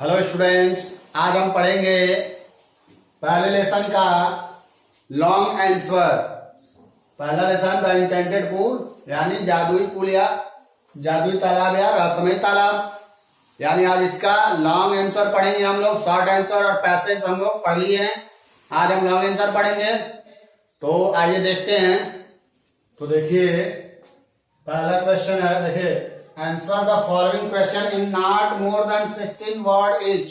Hello students, आज हम पढ़ेंगे पहले लेसन का लॉन्ग आंसर। पहला लेसन द एन्चेंटेड पूल यानी जादुई पुल या जादुई तालाब या रहस्यमय तालाब। यानी आज इसका लॉन्ग आंसर पढ़ेंगे हम लोग। शॉर्ट आंसर और पैसेज हम लोग पढ़ लिए हैं, आज हम लॉन्ग आंसर पढ़ेंगे। तो आइए देखते हैं। तो देखिए पहला क्वेश्चन है, देखिए answer the following question in not more than 16 word etch.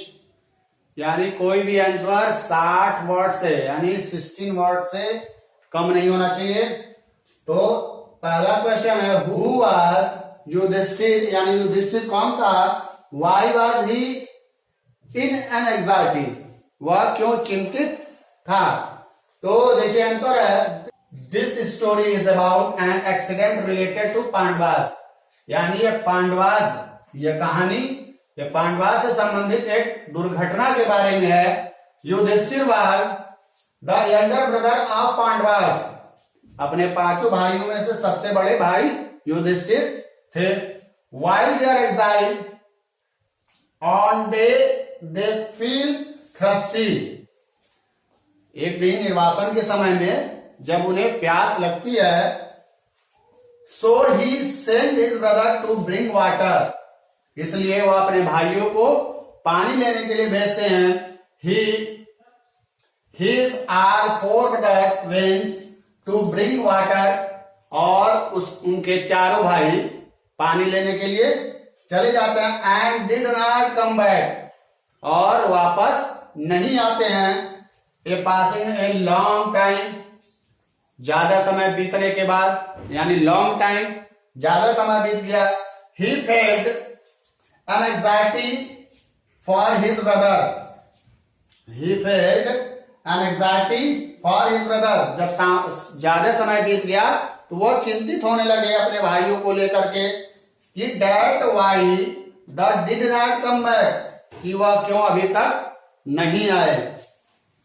यानी कोई भी आंसर 60 वर्ड से यानी 16 वर्ड से कम नहीं होना चाहिए। तो पहला क्वेश्चन है, हु वाज युधिष्ठिर, यानी युधिष्ठिर कौन था? Why was he in an anxiety, वह क्यों चिंतित था? तो देखिए आंसर है, this story is about an accident related to Pandavas. यानी ये पांडवास, ये कहानी ये पांडवास से संबंधित एक दुर्घटना के बारे में है। Yudhishthira was the younger brother of Pandavas, अपने पांचों भाइयों में से सबसे बड़े भाई युधिष्ठिर थे। While their exile on day they feel thirsty, एक दिन निर्वासन के समय में जब उन्हें प्यास लगती है, so he send his brother to bring water, इसलिए वह अपने भाइयों को पानी लेने के लिए भेजते हैं। His are four brothers went to bring water, और उनके चारों भाई पानी लेने के लिए चले जाते हैं। And did not come back, और वापस नहीं आते हैं। A passing a long time, ज्यादा समय बीतने के बाद, यानी लॉन्ग टाइम, ज्यादा समय बीत गया। He felt an anxiety for his brother, he felt an anxiety for his brother, जब ज्यादा समय बीत गया तो वो चिंतित होने लगे अपने भाइयों को लेकर के कि that why the did not come back, कि वह क्यों अभी तक नहीं आए।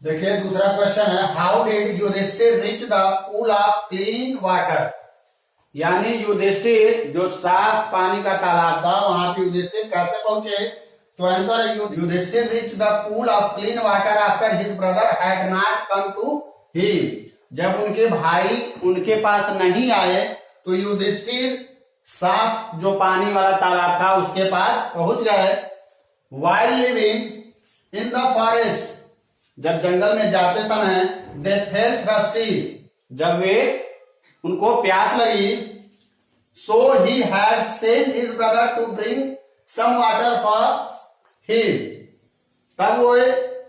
देखिए दूसरा क्वेश्चन है, how did Yudhishthira reach the pool of clean water, यानी युधिष्ठिर जो साफ पानी का तालाब था वहां पे युधिष्ठिर कैसे पहुंचे? तो आंसर है, Yudhishthira reach the pool of clean water after his brother had not come to him, जब उनके भाई उनके पास नहीं आए तो युधिष्ठिर साफ जो पानी वाला तालाब था उसके पास पहुंच गए। While living in the forest, जब जंगल में जाते समय दे फेल थ्रस्टी, जब वे उनको प्यास लगी। So he had sent his brother to bring some water for him, तब वो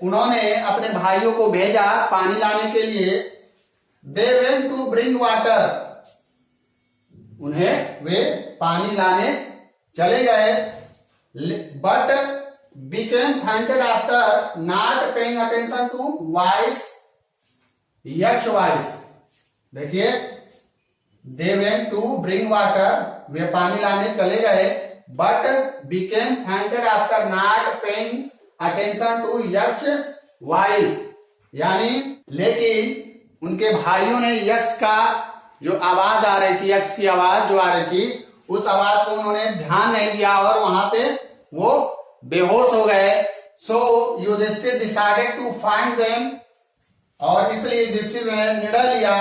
उन्होंने अपने भाइयों को भेजा पानी लाने के लिए। They went to bring water, उन्हें वे पानी लाने चले गए। But became fainted after not paying attention to wise Yaksha voice. देखिए they went to bring water, वे पानी लाने चले गए, but became fainted after not paying attention to यक्ष वाइस, यानी लेकिन उनके भाइयों ने यक्ष का जो आवाज आ रही थी, यक्ष की आवाज जो आ रही थी, उस आवाज को उन्होंने ध्यान नहीं दिया और वहां पे वो बेहोश हो गए। So Yudhishthira decided to find them, और इसलिए युधिष्ठिर ने निर्णय लिया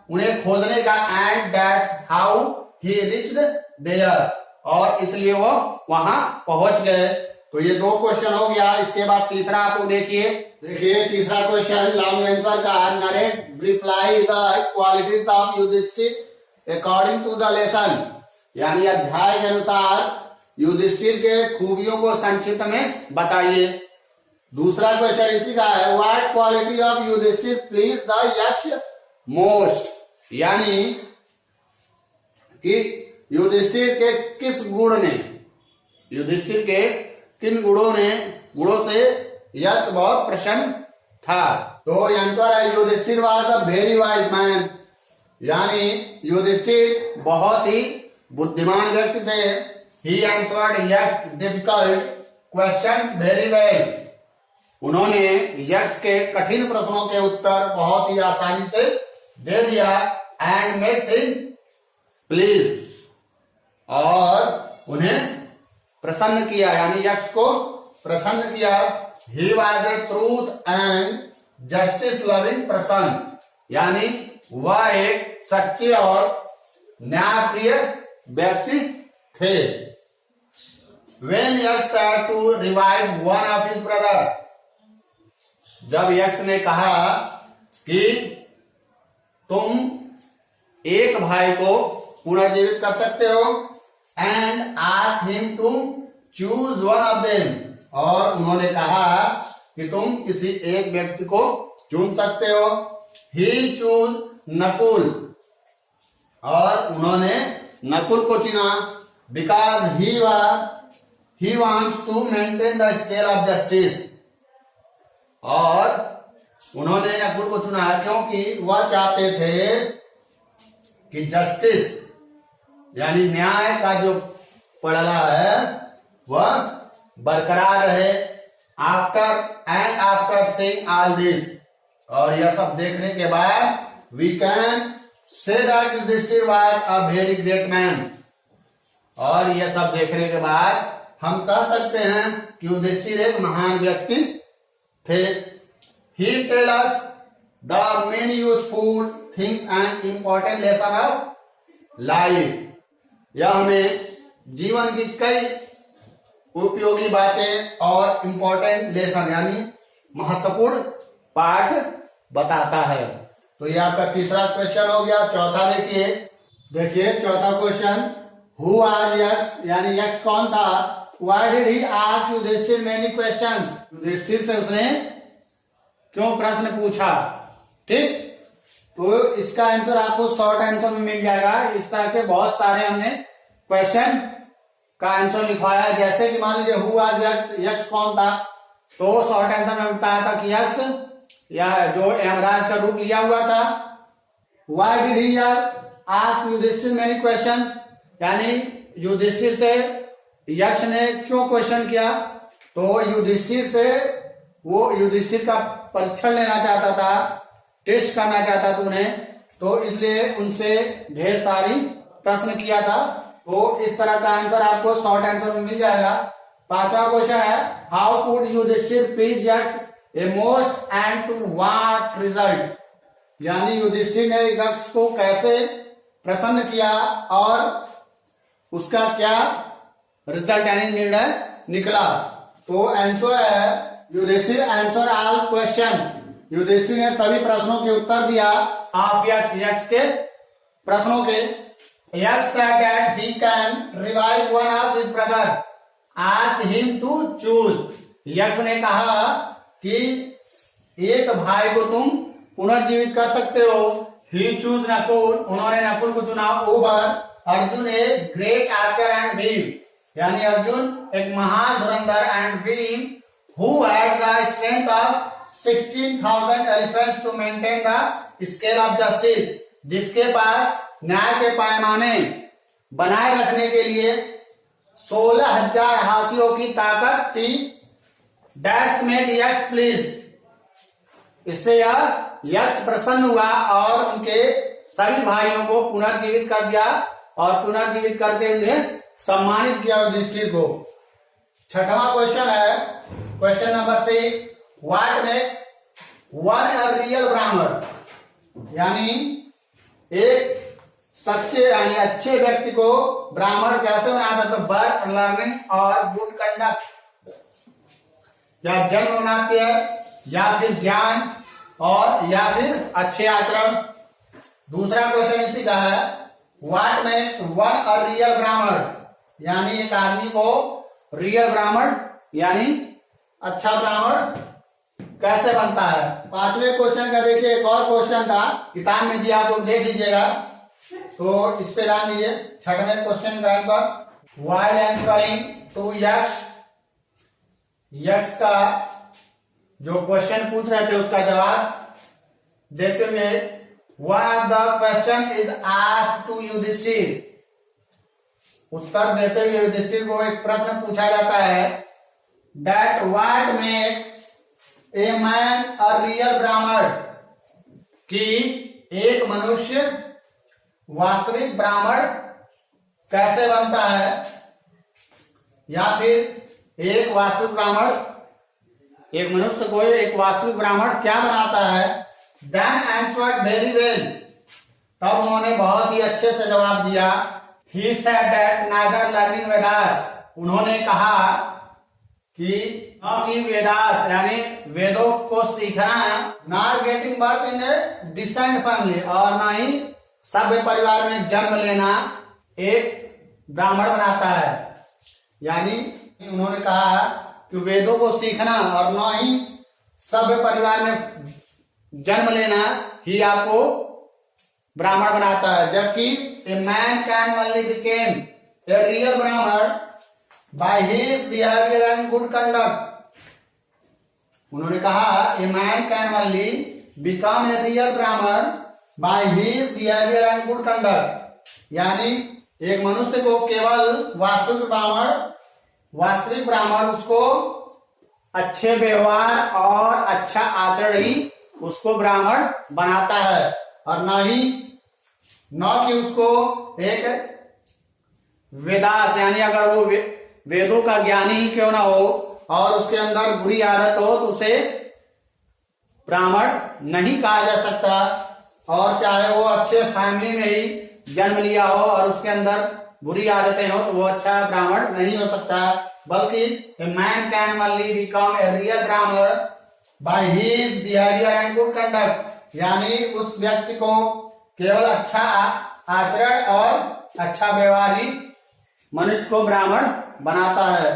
उन्हें खोजने का। And that's how he reached there, और इसलिए वो वहां पहुंच गए। तो ये दो क्वेश्चन हो गया। इसके बाद तीसरा आप देखिए तीसरा क्वेश्चन लॉन्ग आंसर का, narrate briefly the qualities of Yudhishthira according to the lesson, यानी अध्याय के अनुसार युधिष्ठिर के खूबियों को संक्षिप्त में बताइए। दूसरा क्वेश्चन इसी का है, what quality of Yudhishthira please the Yaksha most, यानी कि युधिष्ठिर के किस गुण ने, युधिष्ठिर के किन गुणों से यक्ष बहुत प्रसन्न था? तो आंसर है, Yudhishthira was a very wise man, यानी युधिष्ठिर बहुत ही बुद्धिमान व्यक्ति थे। He answered yes difficult questions very well, उन्होंने यक्ष के कठिन प्रश्नों के उत्तर बहुत ही आसानी से दे दिया। एंड मेक्स हिम प्लीज, और उन्हें प्रसन्न किया, यानी यक्ष को प्रसन्न किया। He was a truth and justice loving person, यानी वह एक सच्चे और न्यायप्रिय व्यक्ति थे। When यक्ष said to revive one of his brother, जब यक्ष ने कहा कि तुम एक भाई को पुनर्जीवित कर सकते हो, and ask him to choose one of them, और उन्होंने कहा कि तुम किसी एक व्यक्ति को चुन सकते हो। ही चूज नकुल, और उन्होंने नकुल को चुना, because he wants to maintain the scale of justice, और उन्होंने नकुल को चुना क्योंकि वह चाहते थे कि जस्टिस यानी न्याय का जो पड़ला है वह बरकरार रहे। आफ्टर सेइंग ऑल दिस, और यह सब देखने के बाद we can say that Yudhishthira was a very great man, और यह सब देखने के बाद हम कह सकते हैं कि युधिष्ठिर एक महान व्यक्ति थे। He tell us the many useful things and important lesson of life, यह हमें जीवन की कई उपयोगी बातें और इम्पोर्टेंट लेसन यानी महत्वपूर्ण पाठ बताता है। तो ये आपका तीसरा क्वेश्चन हो गया। चौथा देखिए चौथा क्वेश्चन, हु वाज यक्ष, यानी यक्ष कौन था। Why did he ask Yudhishthir many questions, Yudhishthir से उसने क्यों प्रश्न पूछा। ठीक, तो इसका आंसर आपको शॉर्ट आंसर में मिल जाएगा। इस तरह के बहुत सारे हमने क्वेश्चन का आंसर लिखवाया, जैसे कि मान लीजिए हु वाज यक्ष, यक्ष कौन था, तो शॉर्ट आंसर में बताया था कि यक्ष या जो यमराज का रूप लिया हुआ था। Why did he ask Yudhishthira many question, यानी युधिष्ठिर से यक्ष ने क्यों क्वेश्चन किया, तो युधिष्ठिर से वो युधिष्ठिर का परीक्षण लेना चाहता था, टेस्ट करना चाहता था उन्हें, तो इसलिए उनसे ढेर सारी प्रश्न किया था। तो इस तरह का आंसर आपको शॉर्ट आंसर में मिल जाएगा। पांचवा क्वेश्चन है, how could Yudhishthira please Yaksha a most and to what result, यानी युधिष्ठिर ने यक्ष को कैसे प्रसन्न किया और उसका क्या रिजल्ट यानी निर्णय निकला। तो आंसर है Yudhishthira answer all questions, Yudhishthira ने सभी प्रश्नों के उत्तर दिया ऑफ यक्ष, यक्ष के प्रश्नों के। यक्ष said that he can revive one of his brother, ask him to choose, यक्ष ने कहा कि एक भाई को तुम पुनर्जीवित कर सकते हो। ही चूज नकुल, उन्होंने नकुल को चुना over Arjun a great Archer and Bhim, यानी अर्जुन एक महान धुरंधर and Bhim who had the strength of 16,000 elephants to maintain the scale of justice, जिसके पास न्याय के पैमाने बनाए रखने के लिए 16,000 हाथियों की ताकत थी। That's made यक्ष प्लीज, इससे यह यक्ष प्रसन्न हुआ और उनके सभी भाइयों को पुनर्जीवित कर दिया और पुनर्जीवित करके उन्हें सम्मानित किया युधिष्ठिर को। छठवां क्वेश्चन है, question number 6, what makes one a real ब्राह्मण, यानी एक सच्चे यानी अच्छे व्यक्ति को ब्राह्मण कैसे बनाया जाता है। बर्थ, लर्निंग और गुड कंडक्ट, या जन्म बनाते हैं या फिर ज्ञान और या फिर अच्छे आचरण। दूसरा क्वेश्चन इसी का है, what makes one a real ब्राह्मण, यानी एक आदमी को रियल ब्राह्मण यानी अच्छा ब्राह्मण कैसे बनता है। पांचवें क्वेश्चन का देखिए एक और क्वेश्चन था, किताब में दिया आप लोग देख लीजिएगा, तो इस पे ध्यान दीजिए। छठवें क्वेश्चन का आंसर, व्हाइल आंसरिंग टू यक्ष, यक्ष का जो क्वेश्चन पूछ रहे थे उसका जवाब देते हुए, one of the question is asked to Yudhishthira, उत्तर देते हुए युधिष्ठिर को एक प्रश्न पूछा जाता है, that what makes a man a real Brahmin, कि एक मनुष्य वास्तविक ब्राह्मण कैसे बनता है, या फिर एक वास्तविक ब्राह्मण, एक मनुष्य को एक वास्तविक ब्राह्मण क्या बनाता है? देन आंसर्ड वेरी वेल, तब उन्होंने बहुत ही अच्छे से जवाब दिया। He said that neither learning Vedas, उन्होंने कहा कि न कि वेदास यानी वेदों को सीखना, not getting birth in a decent family, और न ही सभ्य परिवार में जन्म लेना एक ब्राह्मण बनाता है। यानी उन्होंने कहा कि वेदों को सीखना और न ही सभ्य परिवार में जन्म लेना ही आपको ब्राह्मण बनाता है, जबकि a man can only became a real Brahmin by his behaviour and good conduct. उन्होंने कहा a man can only become a real Brahmin by his behaviour and good conduct, यानी एक मनुष्य को केवल वास्तविक ब्राह्मण उसको अच्छे व्यवहार और अच्छा आचरण ही उसको ब्राह्मण बनाता है, और न कि उसको एक वेदास यानी अगर वो वेदों का ज्ञानी ही क्यों ना हो और उसके अंदर बुरी आदत हो तो उसे ब्राह्मण नहीं कहा जा सकता, और चाहे वो अच्छे फैमिली में ही जन्म लिया हो और उसके अंदर बुरी आदतें हो तो वो अच्छा ब्राह्मण नहीं हो सकता, बल्कि a man can only become a real Brahmin by his behaviour and good conduct, यानी उस व्यक्ति को केवल अच्छा आचरण और अच्छा व्यवहार ही मनुष्य को ब्राह्मण बनाता है।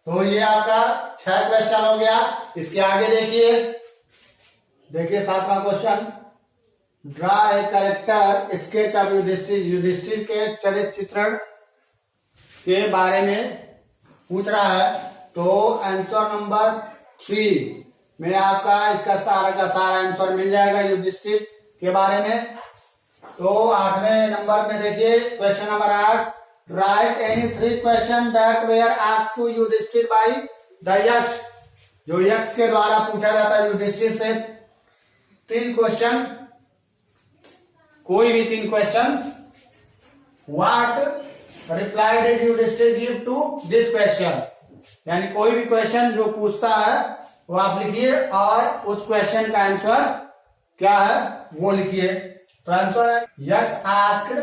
तो ये आपका 6 क्वेश्चन हो गया। इसके आगे देखिए 7वां question, draw a character sketch of Yudhishthira, Yudhishthira के चरित्र चित्रण के बारे में पूछ रहा है। तो आंसर नंबर 3 में आपका इसका सारा का सारा आंसर मिल जाएगा युधिष्ठिर के बारे में। तो 8वें नंबर में देखिए question number 8, write any 3 question that were asked to Yudhishthira by the Yaksha, जो यक्ष के द्वारा पूछा जाता है युधिष्ठिर से 3 क्वेश्चन, कोई भी 3 question. What reply did Yudhishthira give to this question, यानी कोई भी क्वेश्चन जो पूछता है वो आप लिखिए और उस क्वेश्चन का आंसर क्या है वो लिखिए। तो आंसर है यक्ष आस्क्ड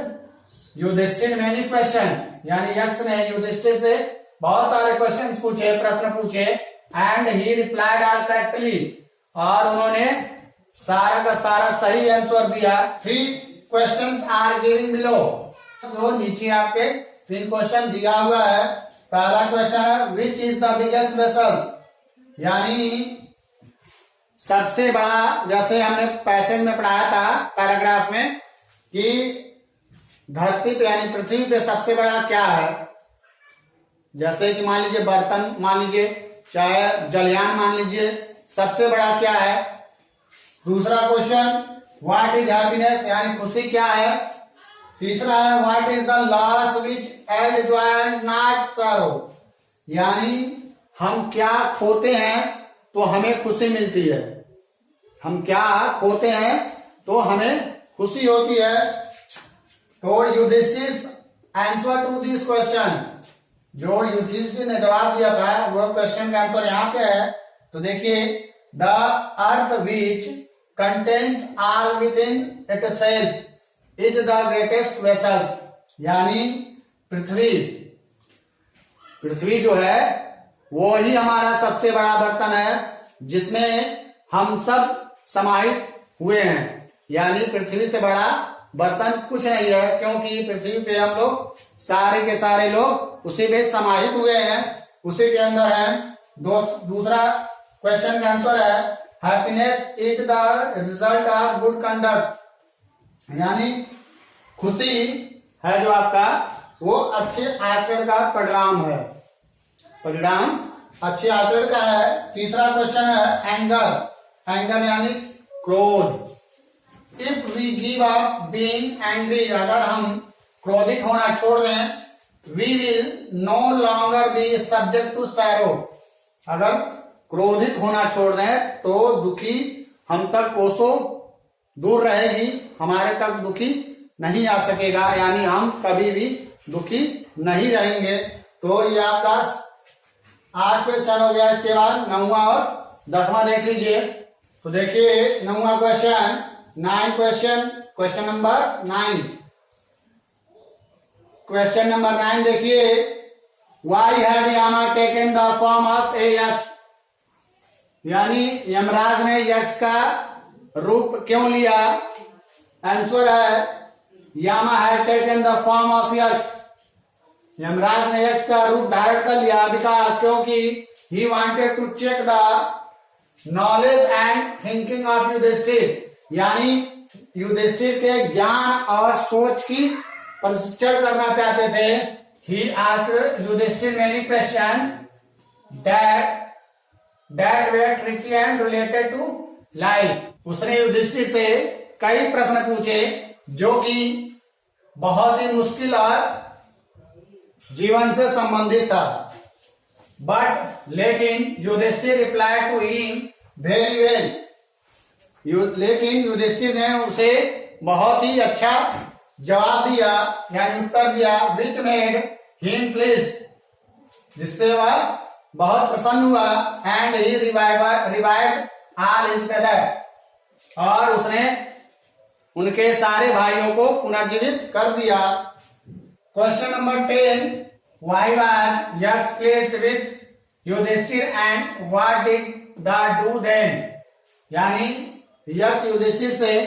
युधिष्ठिर मेनी क्वेश्चन, यानी यक्ष ने युधिष्ठिर से बहुत सारे क्वेश्चन पूछे, प्रश्न पूछे, and he replied all correctly, और उन्होंने सारा का सारा सही आंसर दिया। 3 क्वेश्चंस आर गिविंग बिलो, तो नीचे आपके 3 क्वेश्चन दिया हुआ है। पहला क्वेश्चन है which is the biggest vessels, यानी सबसे बड़ा, जैसे हमने पैसेज में पढ़ाया था पैराग्राफ में कि धरती पे यानी पृथ्वी पे सबसे बड़ा क्या है, जैसे कि मान लीजिए बर्तन मान लीजिए, चाहे जलयान मान लीजिए, सबसे बड़ा क्या है। दूसरा क्वेश्चन व्हाट इज हैप्पीनेस, यानी खुशी क्या है। तीसरा है what is the loss which add joy and not sorrow, यानी हम क्या खोते हैं तो हमें खुशी मिलती है, हम क्या खोते हैं तो हमें खुशी होती है। तो Yudhishthira answer to this question, जो युधिष्ठिर ने जवाब दिया था वो क्वेश्चन का आंसर यहाँ पे है। तो देखिए the earth which contains all with in it self is the greatest vessels, यानी पृथ्वी जो है वो ही हमारा सबसे बड़ा बर्तन है जिसमें हम सब समाहित हुए हैं, यानी पृथ्वी से बड़ा बर्तन कुछ नहीं है, क्योंकि पृथ्वी पे हम लोग सारे के सारे लोग उसी में समाहित हुए हैं, उसी के अंदर हैं। दूसरा क्वेश्चन का आंसर है happiness is the result of good conduct, यानी खुशी है जो आपका वो अच्छे आचरण का परिणाम है, परिणाम अच्छे आचरण का है। तीसरा क्वेश्चन है एंगर यानी क्रोध। If we give up being angry, अगर हम क्रोधित होना छोड़ दें, we will no longer be subject to sorrow, अगर क्रोधित होना छोड़ दें तो दुखी हम तक कोसों दूर रहेगी, हमारे तक दुखी नहीं आ सकेगा, यानी हम कभी भी दुखी नहीं रहेंगे। तो ये आपका 8 क्वेश्चन हो गया। इसके बाद 9वां और 10वां देख लीजिए। तो देखिए 9वां question, 9 question, question number 9। Question number 9 देखिए, why have Yama taken the form of a Yaksha, यानी यमराज ने यक्ष का रूप क्यों लिया? आंसर है Yama have taken the form of Yaksha, Yamraj ने यक्ष का रूप धारण कर लिया बिकॉज क्योंकि he wanted to check the knowledge and thinking of Yudhishthira, यानी युधिष्ठिर के ज्ञान और सोच की परीक्षण करना चाहते थे। He asked Yudhishthira many questions that were tricky and related to life, उसने युधिष्ठिर से कई प्रश्न पूछे जो कि बहुत ही मुश्किल और जीवन से संबंधित था। बट लेकिन Yudhishthira reply to him very well, लेकिन युधिष्ठिर ने उसे बहुत ही अच्छा जवाब दिया यानी उत्तर दिया, विच मेड हिम प्लीज, जिससे वह बहुत प्रसन्न हुआ। And he revived all his brother, और उसने उनके सारे भाइयों को पुनर्जीवित कर दिया। Question number 10, why was Yaksha pleased with Yudhishthira and what did the do then, यानी यक्ष युधिष्ठिर से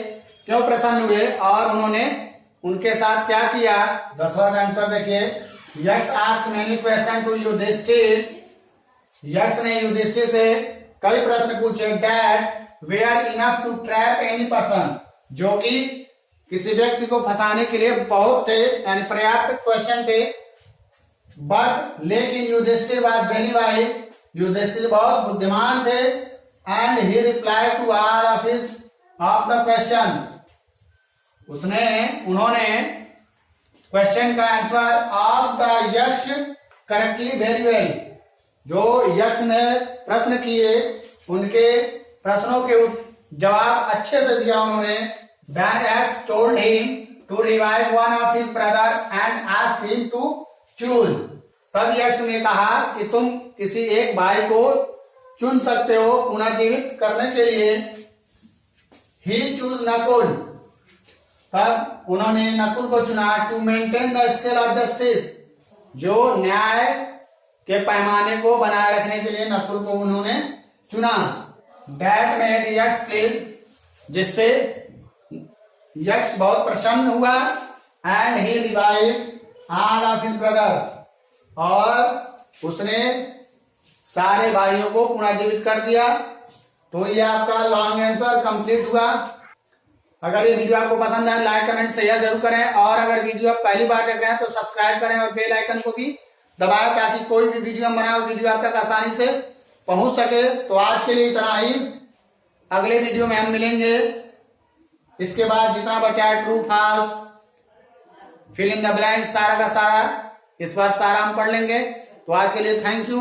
क्यों प्रसन्न हुए और उन्होंने उनके साथ क्या किया? 10वां का आंसर देखिए, Yaksha asked many question to Yudhishthira, Yaksha ने युधिष्ठिर से कई प्रश्न पूछे that were enough to trap any person, जो कि किसी व्यक्ति को फंसाने के लिए बहुत थे यानी पर्याप्त क्वेश्चन थे। बट लेकिन Yudhishthira was very wise, Yudhishthira बहुत बुद्धिमान थे। And he reply to all of the question, उन्होंने क्वेश्चन का answer of the Yaksha correctly very well, जो यक्ष ने प्रश्न किए उनके प्रश्नों के जवाब अच्छे से दिया उन्होंने। Then X told him to revive one of his brother and asked him to choose, तब यक्ष ने कहा कि तुम किसी एक भाई को चुन सकते हो पुनर्जीवित करने के लिए। He chose नकुल, तब उन्होंने नकुल को चुना। To maintain the scale of justice, जो न्याय के पैमाने को बनाए रखने के लिए नकुल को उन्होंने चुना। दैट मेड यक्ष प्लीज, जिससे यक्ष बहुत प्रसन्न हुआ। And he revived all of his brother, और उसने सारे भाइयों को पुनर्जीवित कर दिया। तो ये आपका लॉन्ग आंसर कंप्लीट हुआ। अगर ये वीडियो आपको पसंद आए लाइक कमेंट शेयर जरूर करें, और अगर वीडियो आप पहली बार देख रहे हैं तो सब्सक्राइब करें और बेल आइकन को भी दबाएं ताकि कोई भी वीडियो हम बनाए वीडियो आप तक आसानी से पहुंच सके। तो आज के लिए इतना ही, अगले वीडियो में हम मिलेंगे। इसके बाद जितना बचा है true false, fill in the blank, सारा का सारा इस बार सारा हम पढ़ लेंगे। तो आज के लिए थैंक यू।